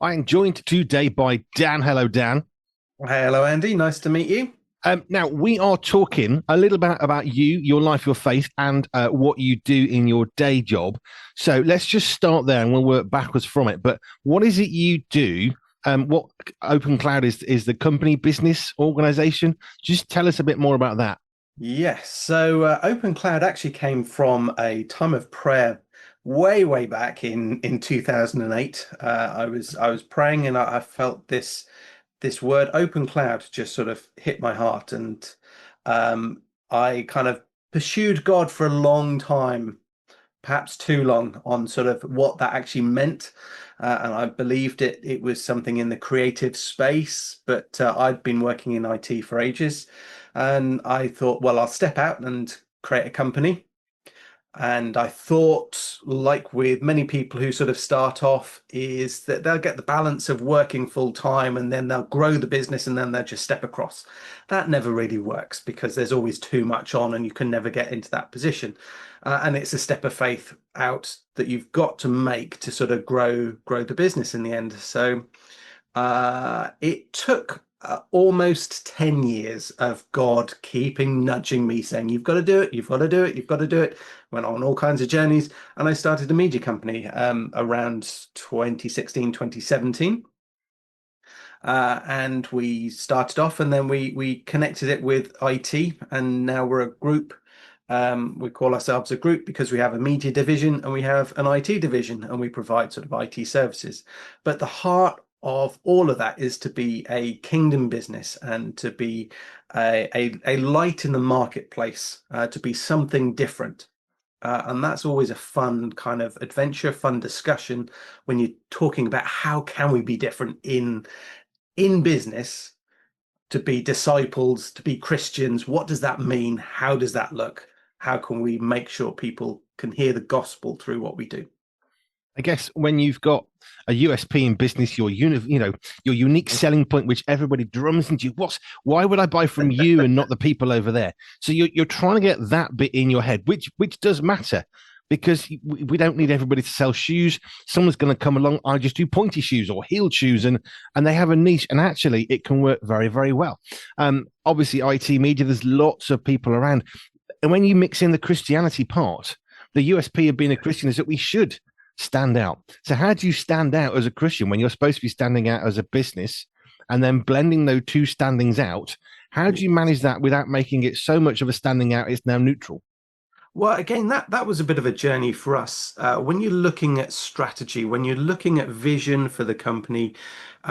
I am joined today by Dan. Hello, Dan. Hello, Andy. Nice to meet you. Now, we are talking a little bit about you, your life, your faith, and what you do in your day job. So let's just start there and we'll work backwards from it. But what is it you do? What Open Cloud is the company, business, organization? Just tell us a bit more about that. Yes, so Open Cloud actually came from a time of prayer way back in 2008. I was praying and I felt this word Open Cloud just sort of hit my heart, and um, I kind of pursued God for a long time, perhaps too long, on sort of what that actually meant. And I believed it was something in the creative space, but I'd been working in IT for ages. And I thought, well, I'll step out and create a company. And I thought, like with many people who sort of start off, is that they'll get the balance of working full time and then they'll grow the business and then they'll just step across. That never really works because there's always too much on and you can never get into that position. And it's a step of faith out that you've got to make to sort of grow the business in the end. So it took almost 10 years of God keeping nudging me, saying, "You've got to do it, you've got to do it, you've got to do it." Went on all kinds of journeys, and I started a media company around 2016, 2017. And we started off, and then we connected it with IT, and now we're a group. We call ourselves a group because we have a media division and we have an IT division, and we provide sort of IT services. But the heart of all of that is to be a kingdom business and to be a light in the marketplace, to be something different. And that's always a fun kind of adventure, fun discussion when you're talking about how can we be different in business, to be disciples, to be Christians. What does that mean? How does that look? How can we make sure people can hear the gospel through what we do? I guess when you've got a USP in business, your unique selling point, which everybody drums into you. Why would I buy from you and not the people over there? So you're trying to get that bit in your head, which does matter because we don't need everybody to sell shoes. Someone's going to come along. I just do pointy shoes or heeled shoes, and they have a niche, and actually it can work very, very well. Obviously, IT media, there's lots of people around, and when you mix in the Christianity part, the USP of being a Christian is that we should stand out. So how do you stand out as a Christian when you're supposed to be standing out as a business and then blending those two standings out? How do you manage that without making it so much of a standing out it's now neutral? Well, again, that was a bit of a journey for us. When you're looking at strategy, when you're looking at vision for the company,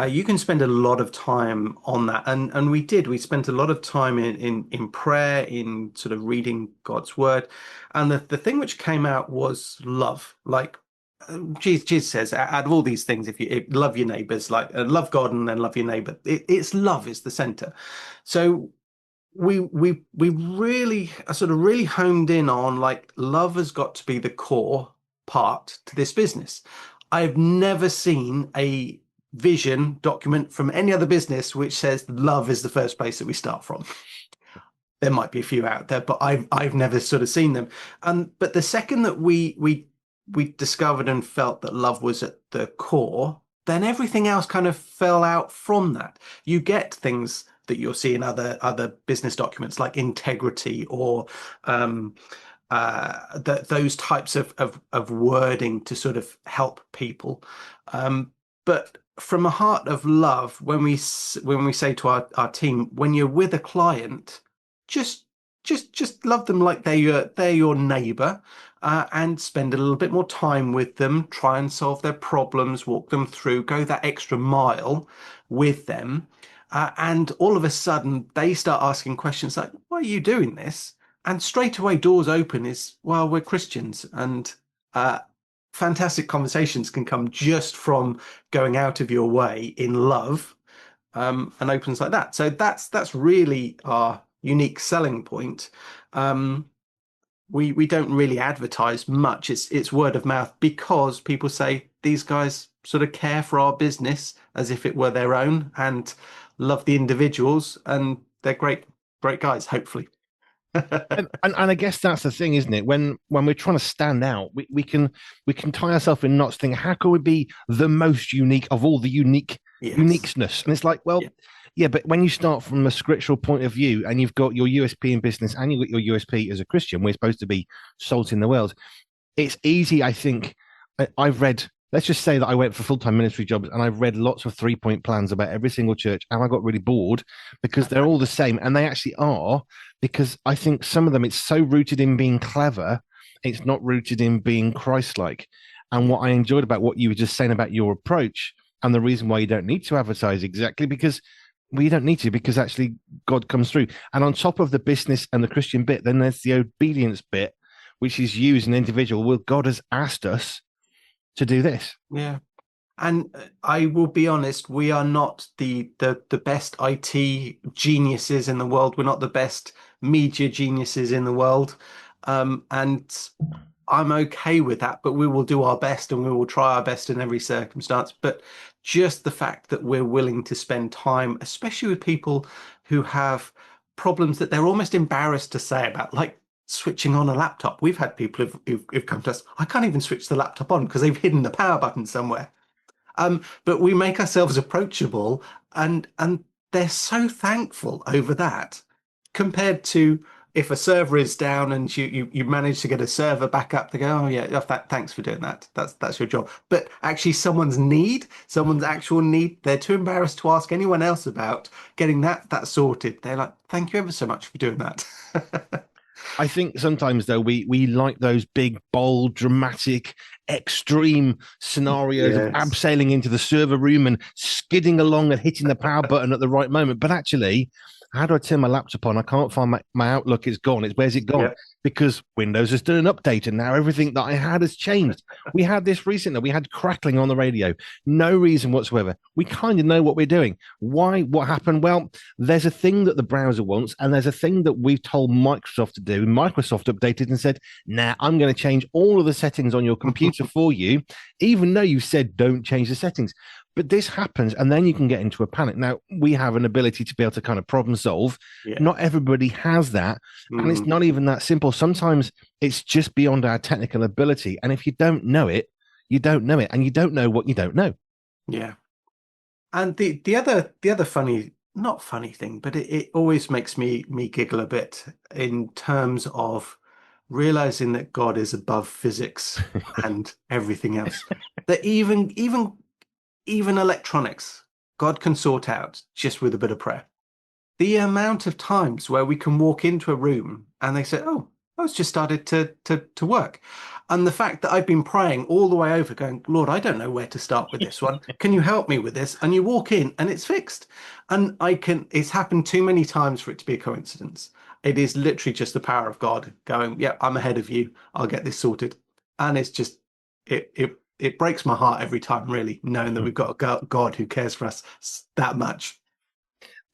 you can spend a lot of time on that, and we did. We spent a lot of time in prayer, in sort of reading God's word, and the thing which came out was love. Like Jesus says, out of all these things, if love your neighbors, like love God and then love your neighbor, it's love is the center. So we really are sort of really honed in on, like, love has got to be the core part to this business. I've never seen a vision document from any other business which says love is the first place that we start from. There might be a few out there, but I've never sort of seen them. And but the second that we discovered and felt that love was at the core, then everything else kind of fell out from that. You get things that you'll see in other business documents like integrity or those types of wording to sort of help people. But from a heart of love, when we say to our team, when you're with a client, just just love them like they're your neighbor, and spend a little bit more time with them, try and solve their problems, walk them through, go that extra mile with them. And all of a sudden, they start asking questions like, "Why are you doing this?" And straight away, doors open. Is, well, we're Christians, and uh, fantastic conversations can come just from going out of your way in love, and opens like that. So that's really our unique selling point. Um, we don't really advertise much. It's word of mouth because people say these guys sort of care for our business as if it were their own and love the individuals, and they're great guys, hopefully. And I guess that's the thing, isn't it? When we're trying to stand out, we can tie ourselves in knots, thinking, how can we be the most unique of all the Yes. uniqueness? And it's like, Yeah. well, yeah, but when you start from a scriptural point of view and you've got your USP in business and you've got your USP as a Christian, we're supposed to be salt in the world. It's easy, I think. I've read, let's just say that I went for full-time ministry jobs and I've read lots of three-point plans about every single church, and I got really bored because they're all the same, and they actually are, because I think some of them, it's so rooted in being clever, it's not rooted in being Christ-like. And Yeah. what I enjoyed about what you were just saying about your approach, and the reason why you don't need to advertise exactly, because well, you don't need to, because actually God comes through. And on top of the business and the Christian bit, then there's the obedience bit, which is you as an individual. Well, God has asked us to do this. Yeah. And I will be honest, we are not the best IT geniuses in the world. We're not the best media geniuses in the world. And I'm okay with that, but we will do our best and we will try our best in every circumstance. But just the fact that we're willing to spend time, especially with people who have problems that they're almost embarrassed to say about, like switching on a laptop. We've had people who've come to us, I can't even switch the laptop on because they've hidden the power button somewhere. But we make ourselves approachable, and they're so thankful over that, compared to if a server is down and you manage to get a server back up, they go, oh yeah, thanks for doing that. That's your job. But actually, someone's actual need, they're too embarrassed to ask anyone else about getting that sorted. They're like, thank you ever so much for doing that. I think sometimes though we like those big, bold, dramatic, extreme scenarios of Yes. abseiling into the server room and skidding along and hitting the power button at the right moment. But actually, how do I turn my laptop on? I can't find my Outlook. It's gone. Where's it gone? Yeah. Because Windows has done an update and now everything that I had has changed. We had this recently. We had crackling on the radio. No reason whatsoever. We kind of know what we're doing. Why? What happened? Well, there's a thing that the browser wants, and there's a thing that we've told Microsoft to do. Microsoft updated and said, nah, I'm going to change all of the settings on your computer for you, even though you said don't change the settings. But this happens, and then you can get into a panic. Now, we have an ability to be able to kind of problem solve. Yeah. Not everybody has that. And it's Mm, not even that simple. Sometimes it's just beyond our technical ability. And if you don't know it, you don't know it. And you don't know what you don't know. yeah. And the other funny, not funny thing, but it always makes me giggle a bit in terms of realizing that God is above physics and everything else. That even electronics, God can sort out just with a bit of prayer. The amount of times where we can walk into a room and they say, "Oh, it's just started to work," and the fact that I've been praying all the way over, going, "Lord, I don't know where to start with this one. Can you help me with this?" And you walk in and it's fixed, and I can. It's happened too many times for it to be a coincidence. It is literally just the power of God going, "Yeah, I'm ahead of you. I'll get this sorted," and it's just it breaks my heart every time, really, knowing that we've got a God who cares for us that much.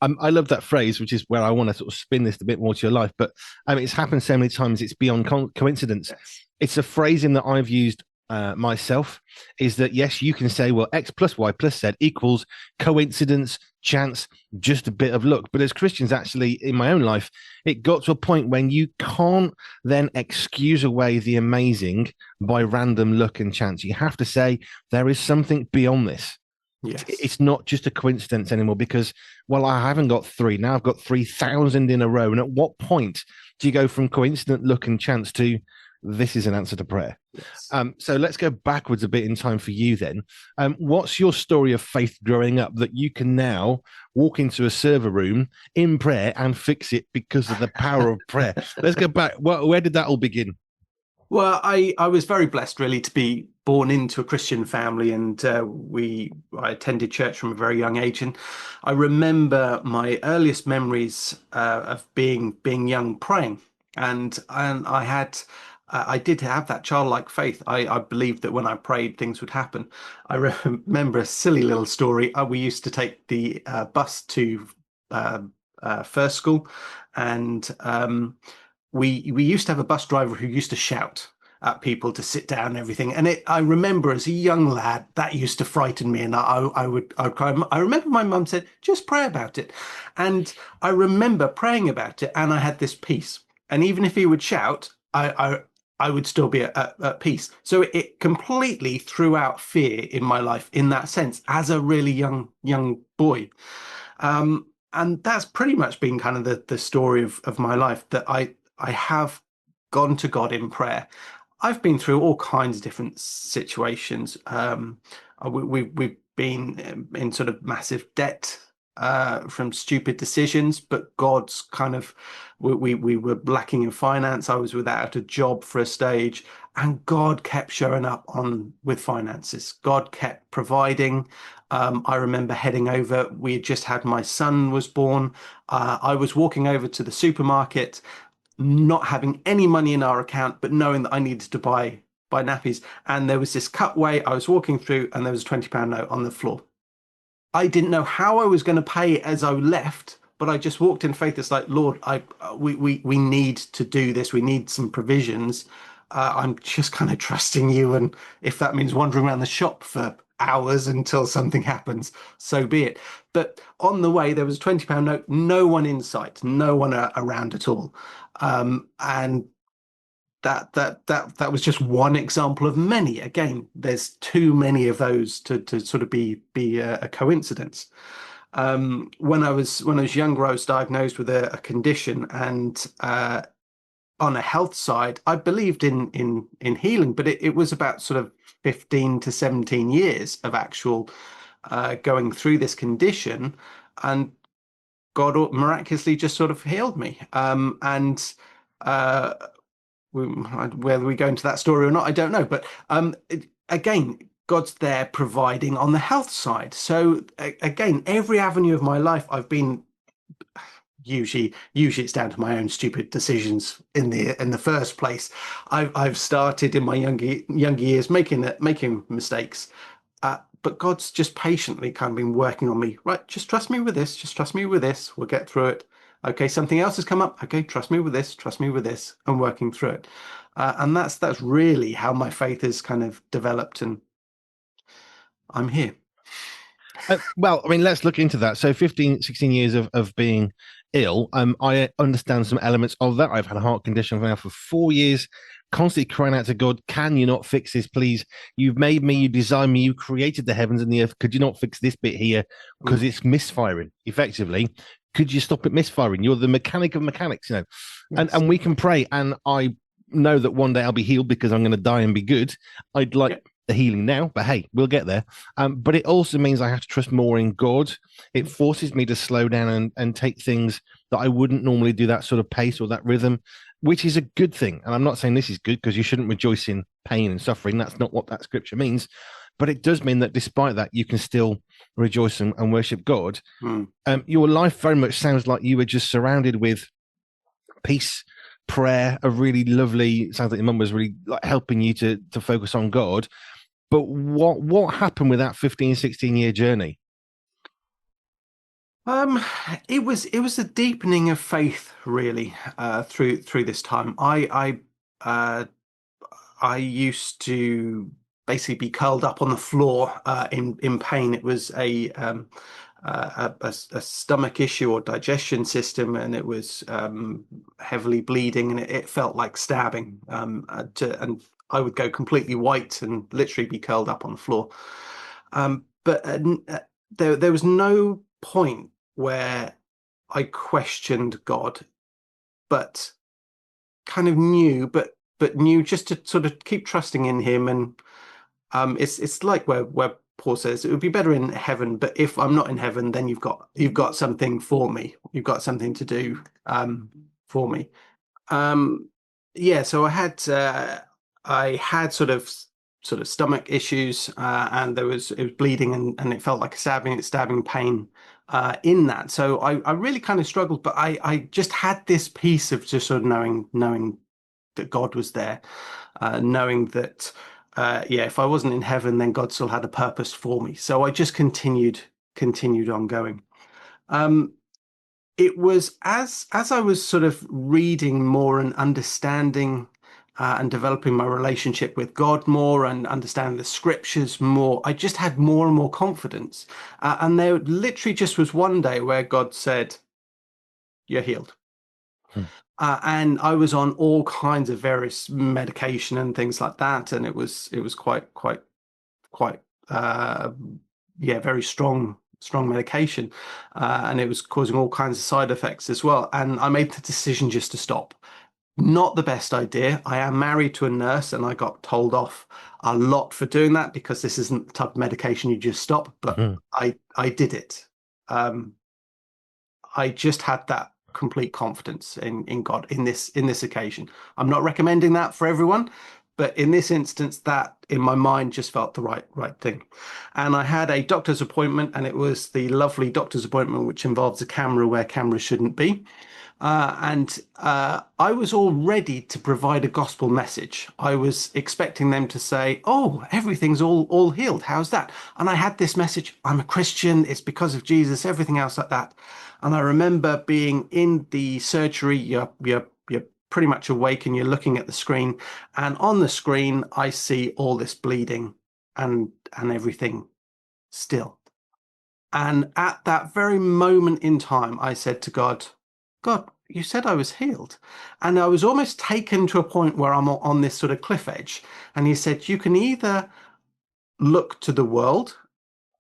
I love that phrase, which is where I want to sort of spin this a bit more to your life. But it's happened so many times, it's beyond coincidence. Yes. It's a phrasing that I've used myself, is that, yes, you can say, well, X plus Y plus Z equals coincidence, chance, just a bit of luck. But as Christians, actually, in my own life, it got to a point when you can't then excuse away the amazing by random luck and chance. You have to say, there is something beyond this. Yes. It's not just a coincidence anymore, because, well, I haven't got three. Now I've got 3,000 in a row. And at what point do you go from coincident luck and chance to this is an answer to prayer? Yes. So let's go backwards a bit in time for you then. What's your story of faith growing up that you can now walk into a server room in prayer and fix it because of the power of prayer? Let's go back. Where did that all begin? Well, I was very blessed, really, to be born into a Christian family, and I attended church from a very young age. And I remember my earliest memories of being young, praying, and I did have that childlike faith. I believed that when I prayed, things would happen. I remember a silly little story. We used to take the bus to uh, first school, and we used to have a bus driver who used to shout at people to sit down and everything. And I remember as a young lad that used to frighten me, and I would cry. I remember my mum said, "Just pray about it," and I remember praying about it, and I had this peace. and even if he would shout, I would still be at peace. So it completely threw out fear in my life in that sense as a really young boy. And that's pretty much been kind of the story of my life, that I have gone to God in prayer. I've been through all kinds of different situations. We've been in sort of massive debt from stupid decisions, but God's kind of we were lacking in finance. I was without a job for a stage, and God kept showing up on with finances. God kept providing. I remember heading over. We had just had my son was born. I was walking over to the supermarket, not having any money in our account, but knowing that I needed to buy nappies. And there was this cutway. I was walking through, and there was a £20 note on the floor. I didn't know how I was going to pay as I left, but I just walked in faith. It's like, Lord, we need to do this. We need some provisions. I'm just kind of trusting you, and if that means wandering around the shop for hours until something happens, so be it. But on the way, there was a £20 note, no one in sight, no one around at all, and that was just one example of many. Again, there's too many of those to sort of be a coincidence. When I was younger, I was diagnosed with a condition, and on a health side, I believed in healing, but it was about sort of 15 to 17 years of actual going through this condition, and God miraculously just sort of healed me. And whether we go into that story or not, I don't know. But again, God's there providing on the health side. So again, every avenue of my life, I've been usually it's down to my own stupid decisions in the first place. I've started in my younger years making mistakes. But God's just patiently kind of been working on me. Right, just trust me with this. Just trust me with this. We'll get through it. Okay, something else has come up. Okay, trust me with this. Trust me with this. And working through it. And that's really how my faith has kind of developed, and I'm here. Well, I mean, let's look into that. So 15, 16 years of being ill. I understand some elements of that. I've had a heart condition now for 4 years, constantly crying out to God, can you not fix this, please? You've made me, you designed me, you created the heavens and the earth. Could you not fix this bit here? Because it's misfiring, effectively. Could you stop it misfiring? You're the mechanic of mechanics, you know. Yes. And we can pray. And I know that one day I'll be healed because I'm going to die and be good. I'd like the healing now, but hey, we'll get there. But it also means I have to trust more in God. It forces me to slow down and take things that I wouldn't normally do, that sort of pace or that rhythm, which is a good thing. And I'm not saying this is good, because you shouldn't rejoice in pain and suffering. That's not what that scripture means. But it does mean that despite that, you can still rejoice and worship God. Your life very much sounds like you were just surrounded with peace, prayer, a really lovely, sounds like your mum was really like helping you to focus on God. But what happened with that 15, 16-year journey? It was a deepening of faith, really, through this time. I used to basically be curled up on the floor in pain. It was a stomach issue or digestion system, and it was heavily bleeding, and it felt like stabbing. And I would go completely white and literally be curled up on the floor. But there was no point where I questioned God, but kind of knew, but knew just to sort of keep trusting in Him. And it's like where Paul says it would be better in heaven, but if I'm not in heaven, then you've got something for me. You've got something to do for me. Yeah, so I had sort of stomach issues, and it was bleeding, and it felt like a stabbing pain in that. So I really kind of struggled, but I just had this piece of just sort of knowing that God was there, knowing that yeah, if I wasn't in heaven, then God still had a purpose for me. So I just continued on going. It was as I was sort of reading more and understanding and developing my relationship with God more and understanding the scriptures more, I just had more and more confidence. And there literally just was one day where God said, "You're healed." And I was on all kinds of various medication and things like that, and it was quite uh, yeah, very strong medication, and it was causing all kinds of side effects as well. And I made the decision just to stop. Not the best idea. I am married to a nurse, and I got told off a lot for doing that because this isn't the type of medication you just stop. But Mhm. I did it. Um, I just had that complete confidence in God in this occasion. I'm not recommending that for everyone, but in this instance, that in my mind just felt the right thing. And I had a doctor's appointment, and it was the lovely doctor's appointment which involves a camera where cameras shouldn't be. And I was all ready to provide a gospel message. I was expecting them to say, "Oh, everything's all healed. How's that?" And I had this message: "I'm a Christian. It's because of Jesus." Everything else like that. And I remember being in the surgery. You're pretty much awake, and you're looking at the screen. And on the screen, I see all this bleeding and everything still. And at that very moment in time, I said to God, "God, you said I was healed." And I was almost taken to a point where I'm on this sort of cliff edge. And he said, "You can either look to the world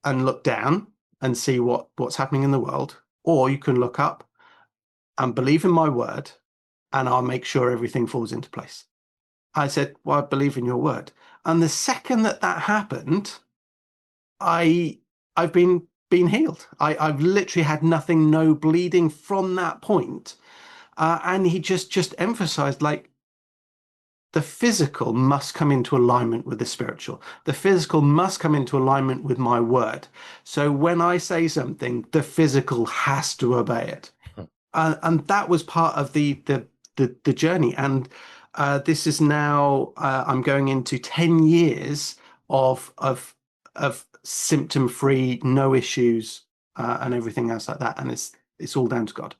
and look down and see what's happening in the world, or you can look up and believe in my word, and I'll make sure everything falls into place." I said, "Well, I believe in your word." And the second that happened, I I've been healed. I've literally had nothing, no bleeding from that point. And he just emphasized, like, the physical must come into alignment with the spiritual. The physical must come into alignment with my word. So when I say something, the physical has to obey it. And that was part of the journey. And this is now I'm going into 10 years of symptom free, no issues, and everything else like that. And it's all down to God.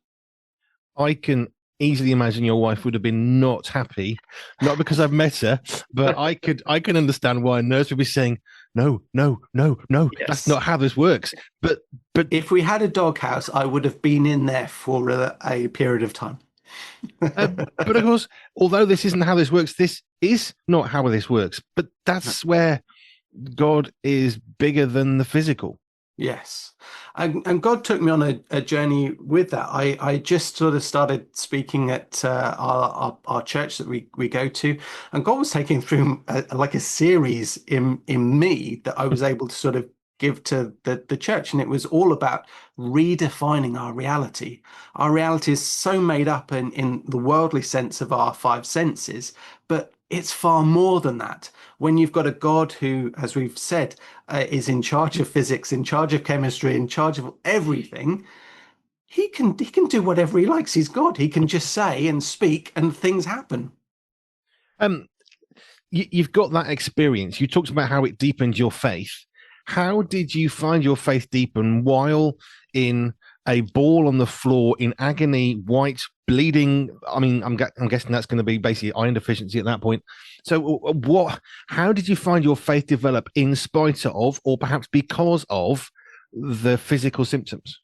I can easily imagine your wife would have been not happy, not because I've met her, but I can understand why a nurse would be saying, "No, no, no, no, that's Yes. not how this works." But If we had a doghouse, I would have been in there for a period of time. uh, but of course, although this isn't how this works, this is not how this works. But that's where God is bigger than the physical. Yes. And God took me on a journey with that. I just sort of started speaking at our church that we go to, and God was taking through like a series in me that I was able to sort of give to the church. And it was all about redefining our reality. Our reality is so made up in the worldly sense of our five senses, but it's far more than that. When you've got a God who, as we've said, is in charge of physics, in charge of chemistry, in charge of everything, he can do whatever he likes. He's God. He can just say and speak, and things happen. Um, you've got that experience. You talked about how it deepened your faith. How did you find your faith deepen while in a ball on the floor in agony, white, bleeding? I mean, I'm guessing that's going to be basically iron deficiency at that point. So, what? How did you find your faith develop in spite of, or perhaps because of, the physical symptoms?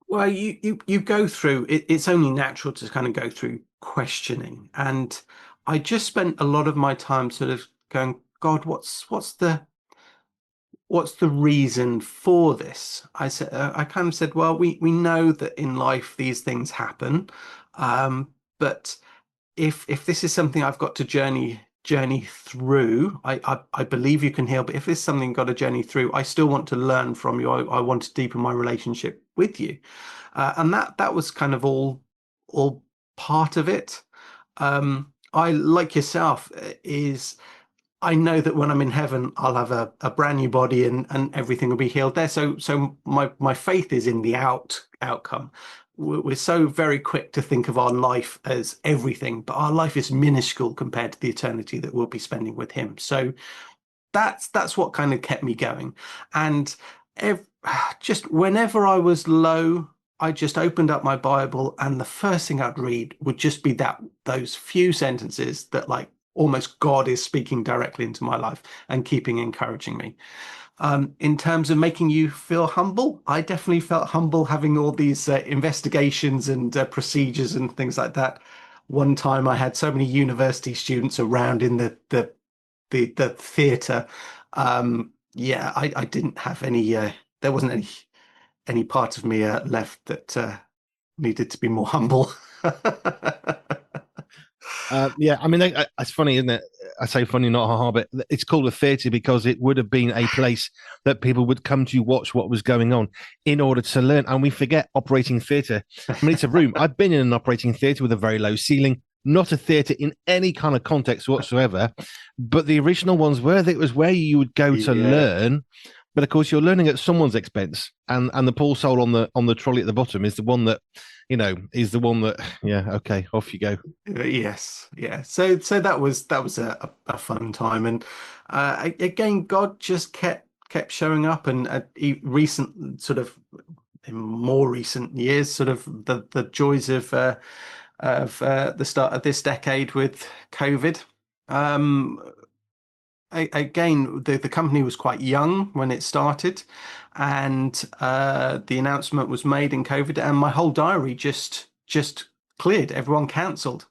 Well, you go through it. It's only natural to kind of go through questioning, and I just spent a lot of my time sort of going, "God, what's the reason for this?" I kind of said, "Well, we know that in life these things happen, but if this is something I've got to journey through, I believe you can heal. But if it's something I've got to journey through, I still want to learn from you. I want to deepen my relationship with you." And that was kind of all part of it. I, like yourself, is I know that when I'm in heaven, I'll have a brand new body, and everything will be healed there. So my faith is in the outcome. We're so very quick to think of our life as everything, but our life is minuscule compared to the eternity that we'll be spending with him. So that's what kind of kept me going. And ev just whenever I was low, I just opened up my Bible, and the first thing I'd read would just be those few sentences that, like, almost God is speaking directly into my life and keeping encouraging me. In terms of making you feel humble, I definitely felt humble having all these investigations and procedures and things like that. One time I had so many university students around in the theatre. Yeah, I didn't have any, there wasn't any part of me left that needed to be more humble. Yeah, I mean, it's funny, isn't it? I say funny, not haha, but it's called a theatre because it would have been a place that people would come to watch what was going on in order to learn. And we forget operating theatre. I mean, it's a room. I've been in an operating theatre with a very low ceiling, not a theatre in any kind of context whatsoever. But the original ones were that it was where you would go to Yeah. learn. But of course, you're learning at someone's expense, and the poor soul on the trolley at the bottom is the one that, is the one that, yeah, okay, off you go. Yes, yeah. So that was a fun time, and again, God just kept showing up, and recent sort of in more recent years, sort of the joys of the start of this decade with COVID. Um, Again, the company was quite young when it started, and the announcement was made in COVID, and my whole diary just cleared. Everyone cancelled.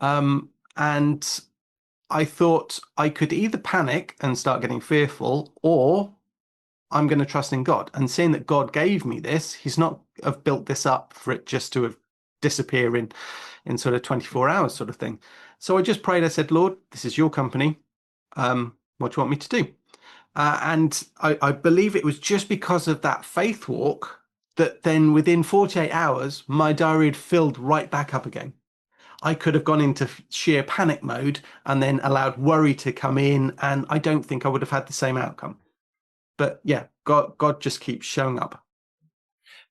And I thought I could either panic and start getting fearful, or I'm going to trust in God. And seeing that God gave me this, He's not have built this up for it just to have disappear in sort of 24 hours sort of thing. So I just prayed. I said, Lord, this is your company. What do you want me to do? And I believe it was just because of that faith walk that then within 48 hours, my diary had filled right back up again. I could have gone into sheer panic mode and then allowed worry to come in, and I don't think I would have had the same outcome. But yeah, God just keeps showing up.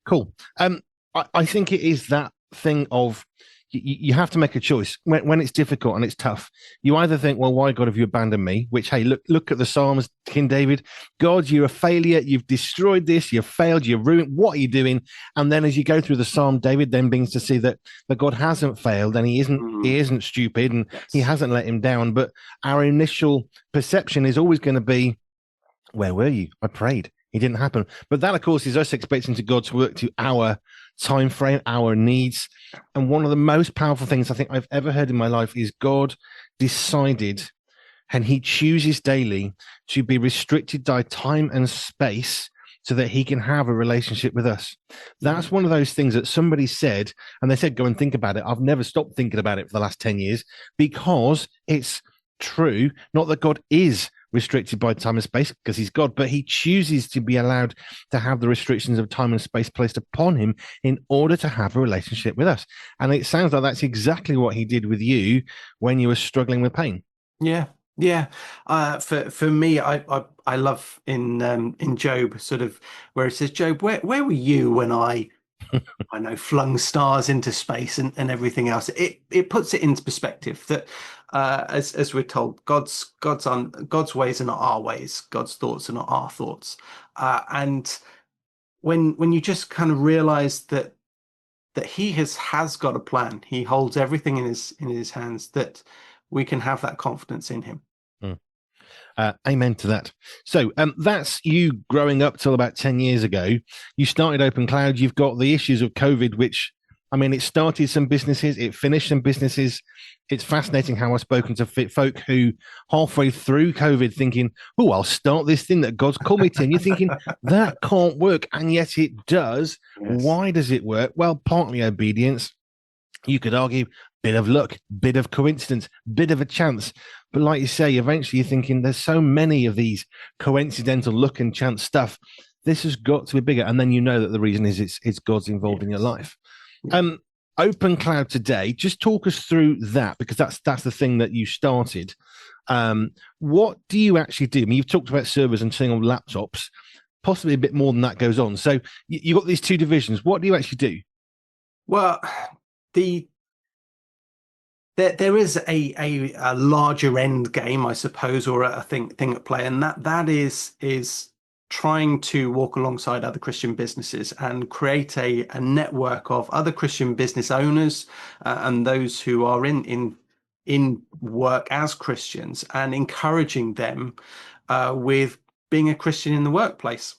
Cool. I think it is that thing of you have to make a choice when it's difficult and it's tough. You either think, well, why God have you abandoned me? Which, hey, look at the Psalms, King David. God, you're a failure. You've destroyed this. You've failed. You've ruined. What are you doing? And then as you go through the Psalm, David then begins to see that God hasn't failed and he Mm, isn't stupid and he yes. hasn't let him down. But our initial perception is always going to be, where were you? I prayed. It didn't happen. But that, of course, is us expecting to God to work to our time frame, our needs. And one of the most powerful things I think I've ever heard in my life is God decided and he chooses daily to be restricted by time and space so that he can have a relationship with us. Yeah. That's one of those things that somebody said, and they said, go and think about it. I've never stopped thinking about it for the last 10 years because it's true. Not that God is restricted by time and space because he's God, but he chooses to be allowed to have the restrictions of time and space placed upon him in order to have a relationship with us. And it sounds like that's exactly what he did with you when you were struggling with pain. Yeah, yeah. For me, I love in Job sort of where it says, Job, where were you when I know flung stars into space and everything else. It puts it into perspective that as we're told, God's ways are not our ways. God's thoughts are not our thoughts. And when you just kind of realize that He has got a plan, He holds everything in his hands, that we can have that confidence in Him. Mm. Amen to that. So that's you growing up till about 10 years ago. You started Open Cloud. You've got the issues of COVID, which, I mean, it started some businesses, it finished some businesses. It's fascinating how I've spoken to folk who halfway through COVID thinking, oh, I'll start this thing that God's called me to. And you're thinking, that can't work. And yet it does. Yes. Why does it work? Well, partly obedience. You could argue bit of luck, bit of coincidence, bit of a chance. But like you say, eventually you're thinking there's so many of these coincidental luck and chance stuff. This has got to be bigger. And then you know that the reason is it's God's involved in your Yes. life. Yeah. Um, Open Cloud today, just talk us through that because that's the thing that you started. What do you actually do? I mean, you've talked about servers and sitting on laptops, possibly a bit more than that goes on. So you've got these two divisions. What do you actually do? Well, the there is a larger end game, I suppose, or a thing at play, and that is trying to walk alongside other Christian businesses and create a network of other Christian business owners and those who are in work as Christians, and encouraging them with being a Christian in the workplace.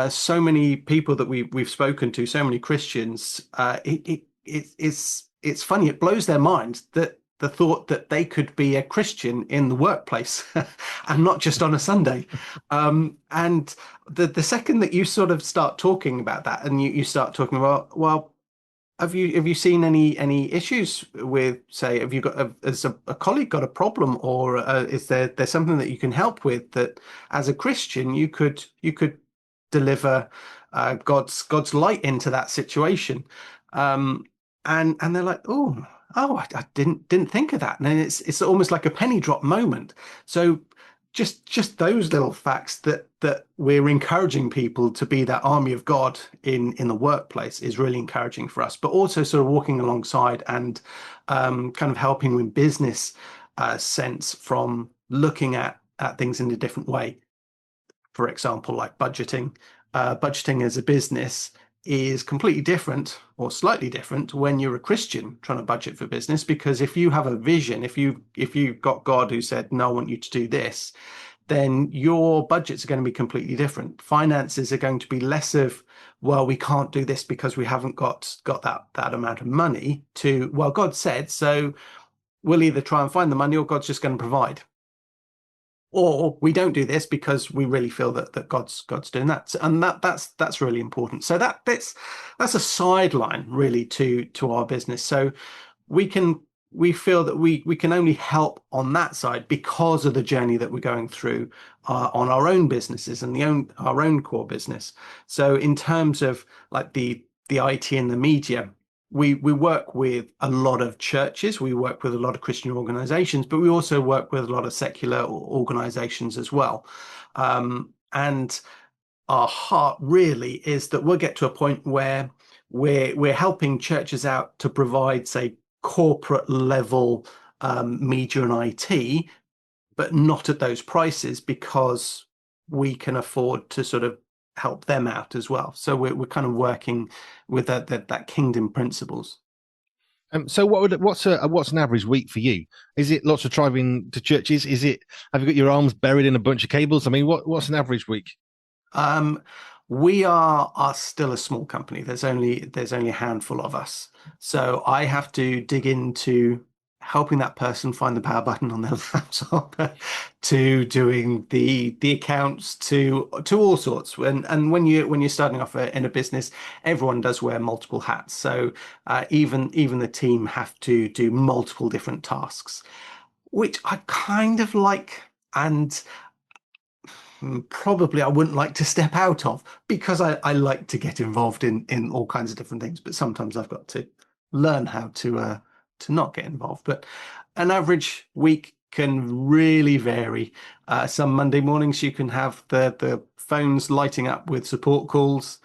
So many people that we've spoken to, so many Christians, it's funny. It blows their minds that the thought that they could be a Christian in the workplace and not just on a Sunday. And the second that you sort of start talking about that, and you start talking about, well, have you seen any issues with, say, have you got has a colleague got a problem, or is there's something that you can help with, that as a Christian you could deliver God's light into that situation, and they're like, oh, I didn't think of that, and then it's almost like a penny drop moment. So just those little facts that we're encouraging people to be that army of God in the workplace is really encouraging for us, but also sort of walking alongside and kind of helping with business sense from looking at things in a different way. For example, like budgeting. Budgeting as a business is completely different, or slightly different, when you're a Christian trying to budget for business, because if you have a vision, if you've got God who said, no, I want you to do this, then your budgets are going to be completely different. Finances are going to be less of, well, we can't do this because we haven't got that amount of money, to, well, God said, so we'll either try and find the money, or God's just going to provide. Or we don't do this because we really feel that God's doing that, and that's really important. So that's a sideline really to our business. So we feel that we can only help on that side because of the journey that we're going through on our own businesses and our own core business. So in terms of like the IT and the media, we work with a lot of churches, we work with a lot of Christian organizations, but we also work with a lot of secular organizations as well. And our heart really is that we'll get to a point where we're helping churches out to provide, say, corporate level media and IT, but not at those prices, because we can afford to sort of help them out as well. So we're kind of working with that kingdom principles. So what's an average week for you? Is it lots of driving to churches? Have you got your arms buried in a bunch of cables? I mean, what's an average week? Um, we are still a small company. There's only a handful of us. So I have to dig into helping that person find the power button on their laptop, to doing the accounts, to all sorts. And when you're starting off in a business, everyone does wear multiple hats. So even the team have to do multiple different tasks, which I kind of like, and probably I wouldn't like to step out of, because I like to get involved in all kinds of different things, but sometimes I've got to learn how to not get involved. But an average week can really vary. Some Monday mornings you can have the phones lighting up with support calls,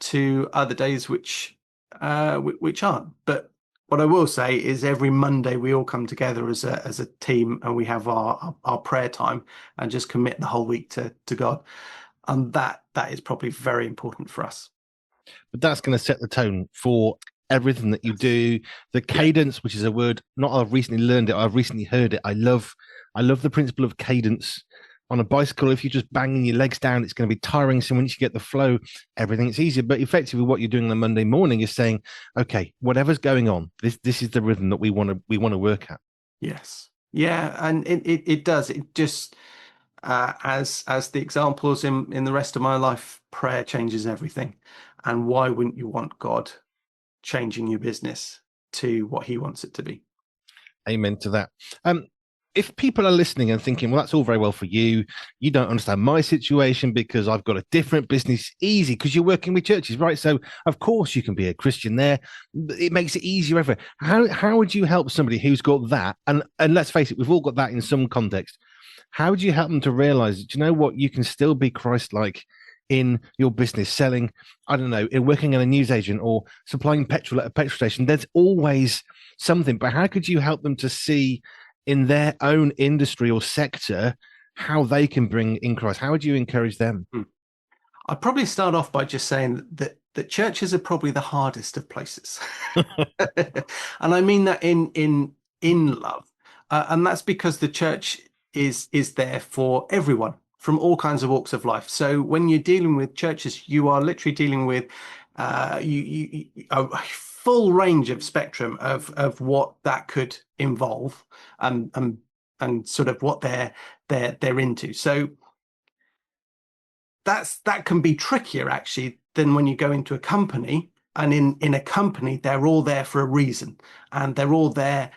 to other days which aren't. But what I will say is every Monday we all come together as a team, and we have our prayer time and just commit the whole week to God. And that is probably very important for us. But that's going to set the tone for everything that you do. The cadence, which is a word, not I've recently learned it, I've recently heard it. I love the principle of cadence. On a bicycle, if you're just banging your legs down, it's going to be tiring. So once you get the flow, everything's easier. But effectively, what you're doing on a Monday morning is saying, okay, whatever's going on, this is the rhythm that we want to work at. Yes. Yeah, and it does. It just as the examples in the rest of my life, prayer changes everything. And why wouldn't you want God changing your business to what he wants it to be? Amen to that. If people are listening and thinking, well, that's all very well for you, you don't understand my situation because I've got a different business. Easy, because you're working with churches, right? So of course you can be a Christian there. It makes it easier ever. How would you help somebody who's got that? And let's face it, we've all got that in some context. How would you help them to realize that, you know what, you can still be Christ-like in your business, selling, I don't know, in working in a newsagent or supplying petrol at a petrol station? There's always something, but how could you help them to see in their own industry or sector how they can bring in Christ? How would you encourage them? I'd probably start off by just saying that churches are probably the hardest of places. And I mean that in love. And that's because the church is there for everyone, from all kinds of walks of life. So when you're dealing with churches, you are literally dealing with a full range of spectrum of what that could involve, and sort of what they're into. So that can be trickier actually than when you go into a company, and in a company they're all there for a reason, and they're all there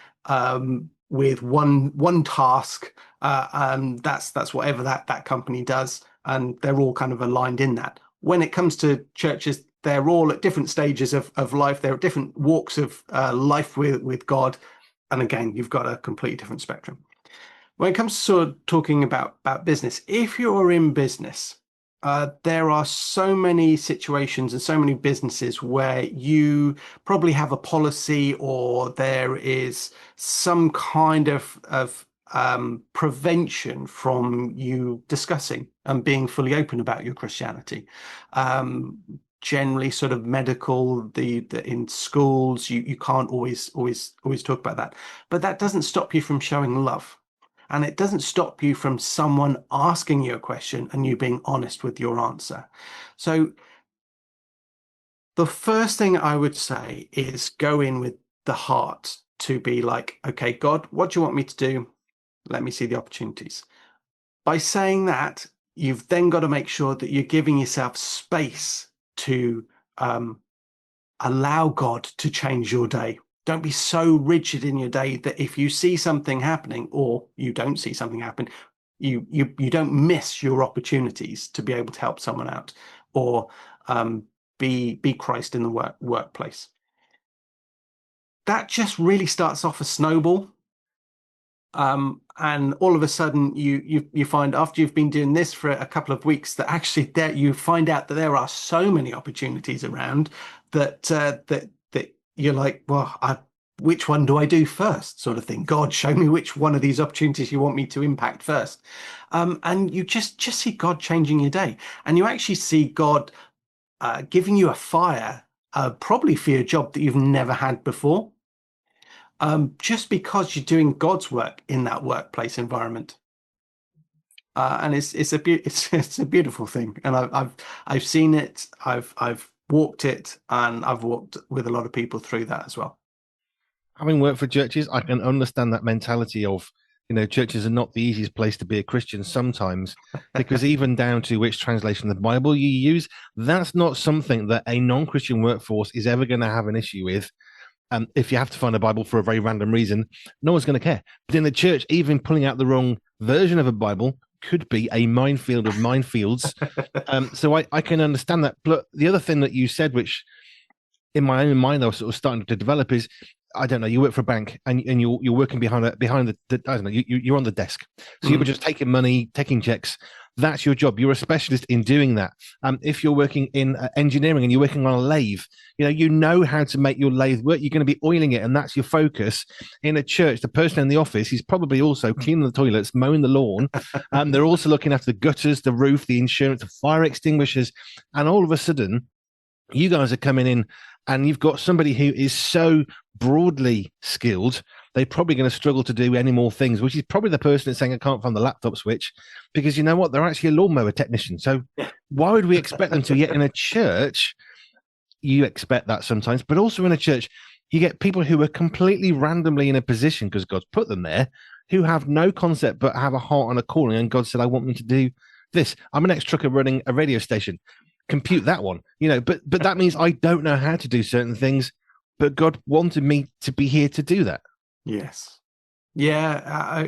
with one task, and that's whatever that company does, and they're all kind of aligned in that. When it comes to churches, they're all at different stages of life. They're at different walks of life with God, and again, you've got a completely different spectrum. When it comes to sort of talking about business, if you're in business, there are so many situations and so many businesses where you probably have a policy, or there is some kind of prevention from you discussing and being fully open about your Christianity. Generally, sort of medical, the in schools, you can't always talk about that, but that doesn't stop you from showing love. And it doesn't stop you from someone asking you a question and you being honest with your answer. So the first thing I would say is go in with the heart to be like, okay, God, what do you want me to do? Let me see the opportunities. By saying that, you've then got to make sure that you're giving yourself space to allow God to change your day. Don't be so rigid in your day that if you see something happening or you don't see something happen, you don't miss your opportunities to be able to help someone out, or be Christ in the workplace. That just really starts off a snowball. And all of a sudden you find, after you've been doing this for a couple of weeks, that actually there you find out that there are so many opportunities around that that you're like, well, which one do I do first, sort of thing. God, show me which one of these opportunities you want me to impact first. And you just see God changing your day, and you actually see God giving you a fire, probably for your job that you've never had before. Just because you're doing God's work in that workplace environment, and it's a beautiful thing. And I've seen it, I've walked it, and I've walked with a lot of people through that as well. Having worked for churches, I can understand that mentality of, churches are not the easiest place to be a Christian sometimes, because even down to which translation of the Bible you use, that's not something that a non-Christian workforce is ever going to have an issue with. If you have to find a Bible for a very random reason, no one's going to care. But in the church, even pulling out the wrong version of a Bible could be a minefield of minefields. So I can understand that. But the other thing that you said, which in my own mind I was sort of starting to develop, is, I don't know, you work for a bank and you're working behind the I don't know, you're on the desk. So you were just taking money, taking checks. That's your job. You're a specialist in doing that. If you're working in engineering and you're working on a lathe, you know how to make your lathe work. You're going to be oiling it, and that's your focus. In a church, the person in the office is probably also cleaning the toilets, mowing the lawn. They're also looking after the gutters, the roof, the insurance, the fire extinguishers. And all of a sudden, you guys are coming in and you've got somebody who is so broadly skilled, they're probably going to struggle to do any more things, which is probably the person that's saying, I can't find the laptop switch, because you know what? They're actually a lawnmower technician. So why would we expect them to? Yet in a church, you expect that sometimes, but also in a church, you get people who are completely randomly in a position because God's put them there, who have no concept but have a heart and a calling. And God said, I want me to do this. I'm an ex-trucker running a radio station. Compute that one, but that means I don't know how to do certain things, but God wanted me to be here to do that. Yes. Yeah,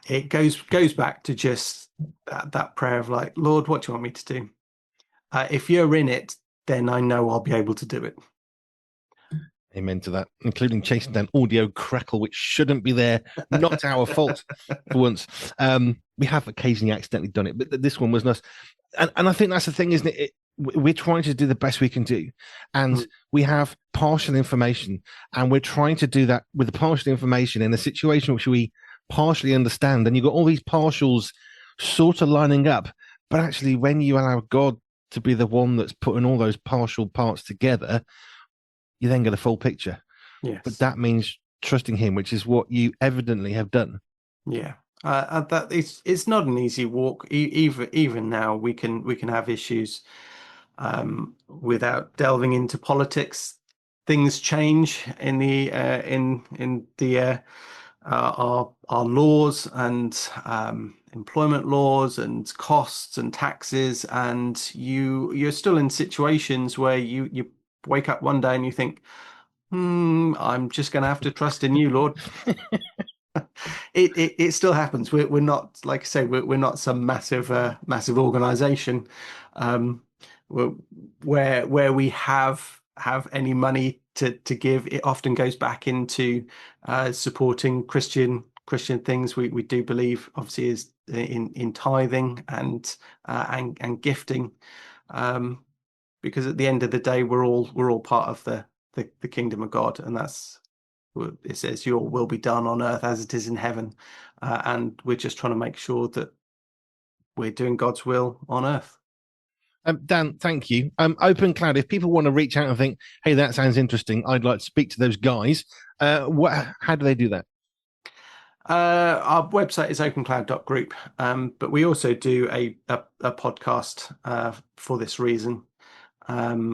it goes back to just that prayer of like, Lord, what do you want me to do? If you're in it, then I know I'll be able to do it. Amen to that, including chasing down audio crackle, which shouldn't be there. Not our fault for once. We have occasionally accidentally done it, but this one was nice. And I think that's the thing, isn't it? We're trying to do the best we can do. And we have partial information, and we're trying to do that with the partial information in a situation which we partially understand. And you've got all these partials sort of lining up. But actually, when you allow God to be the one that's putting all those partial parts together, you then get a full picture. Yes. But that means trusting him, which is what you evidently have done. Yeah. That it's not an easy walk. Even now, we can have issues without delving into politics. Things change in our laws and employment laws and costs and taxes, and you're still in situations where you wake up one day and you think, I'm just going to have to trust in you, Lord. It still happens. We're not, like I say, we're not some massive organization, um, where where we have any money to give. It often goes back into supporting Christian things. We do believe, obviously, is in tithing and gifting, um, because at the end of the day, we're all part of the kingdom of God, and that's, it says, your will be done on earth as it is in heaven. And we're just trying to make sure that we're doing God's will on earth. Dan, thank you. Open Cloud, if people want to reach out and think, hey, that sounds interesting, I'd like to speak to those guys, how do they do that? Our website is opencloud.group, but we also do a podcast for this reason,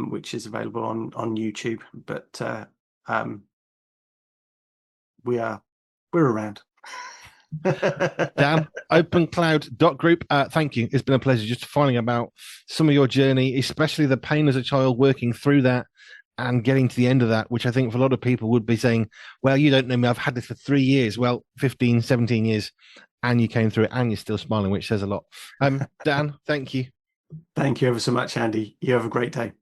which is available on YouTube. But we're around. Dan, opencloud.group. Thank you. It's been a pleasure just finding about some of your journey, especially the pain as a child, working through that and getting to the end of that, which I think for a lot of people would be saying, well, you don't know me. I've had this for 3 years. Well, 15, 17 years. And you came through it and you're still smiling, which says a lot. Dan, thank you. Thank you ever so much, Andy. You have a great day.